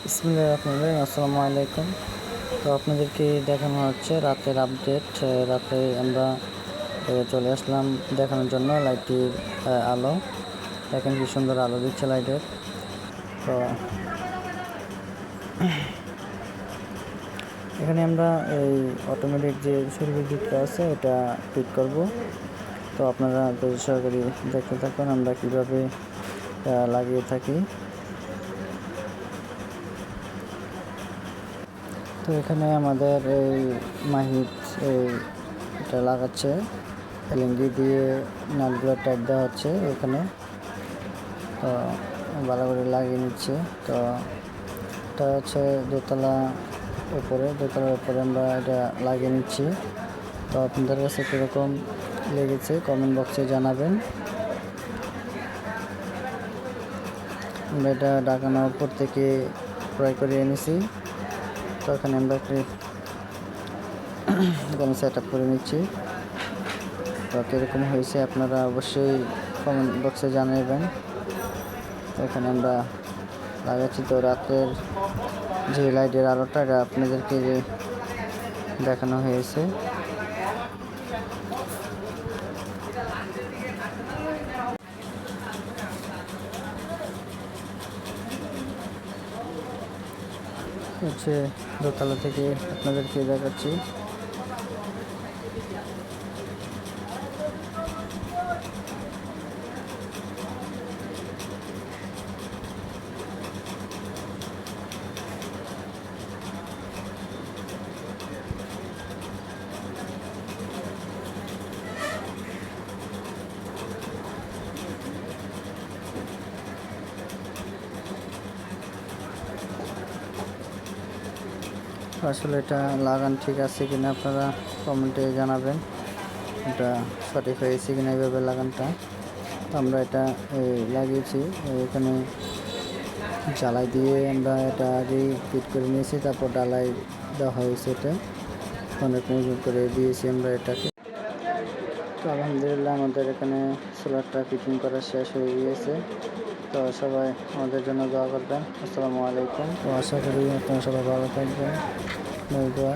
বিসমিল্লাহির রহমানির রহিম। আসসালামু আলাইকুম। তো আপনাদেরকে দেখানো হচ্ছে রাতের আপডেট। রাতে আমরা চলে আসলাম দেখানোর জন্য লাইটটির আলো। দেখেন কি সুন্দর আলো দিচ্ছে লাইটের। তো এখানে আমরা এই অটোমেটিক যে সূর্য বিদ্যুৎটা আছে এটা ফিট করব। তো আপনারা সহকারে দেখতে থাকুন আমরা কিভাবে লাগিয়ে থাকি। তো এখানে আমাদের এই মাহিত এটা লাগাচ্ছে, এলএনডি দিয়ে নাটগুলো টাইট দেওয়া হচ্ছে এখানে। তো ভালো করে লাগিয়ে নিচ্ছে। তো এটা হচ্ছে দোতলার উপরে আমরা এটা লাগিয়ে নিচ্ছি। তো আপনাদের কাছে কীরকম লেগেছে কমেন্ট বক্সে জানাবেন। আমরা এটা ঢাকা নগর থেকে ক্রয় করে এনেছি। তো এখানে আমরা এখানে সেট আপ করে নিচ্ছি। তো কীরকম হয়েছে আপনারা অবশ্যই কমেন্ট বক্সে জানাবেন। তো এখানে আমরা লাগাচ্ছি। তো রাতের যে লাইটের আলোটা আপনাদেরকে দেখানো হয়েছে। হচ্ছে দোতলা থেকে আপনাদেরকে দেখাচ্ছি। আসলে এটা লাগান ঠিক আছে কিনা আপনারা কমেন্টে জানাবেন, এটা সঠিক হয়েছে কিনা এইভাবে লাগানটা। তো আমরা এটা লাগিয়েছি এখানে জ্বালাই দিয়ে আমরা এটা আগেই ফিট করে নিয়েছি, তারপর ডালাই দেওয়া হয়েছে। এটা অনেক মজবুত করে দিয়েছি আমরা এটাকে। তো আলহামদুলিল্লাহ আমাদের এখানে সোলারটা ফিটিং করা শেষ হয়ে গিয়েছে। তো সবাই আমাদের জন্য দোয়া করবেন। আসসালামু আলাইকুম। তো আশা করি আপনারা সবাই ভালো থাকবেন। দোয়া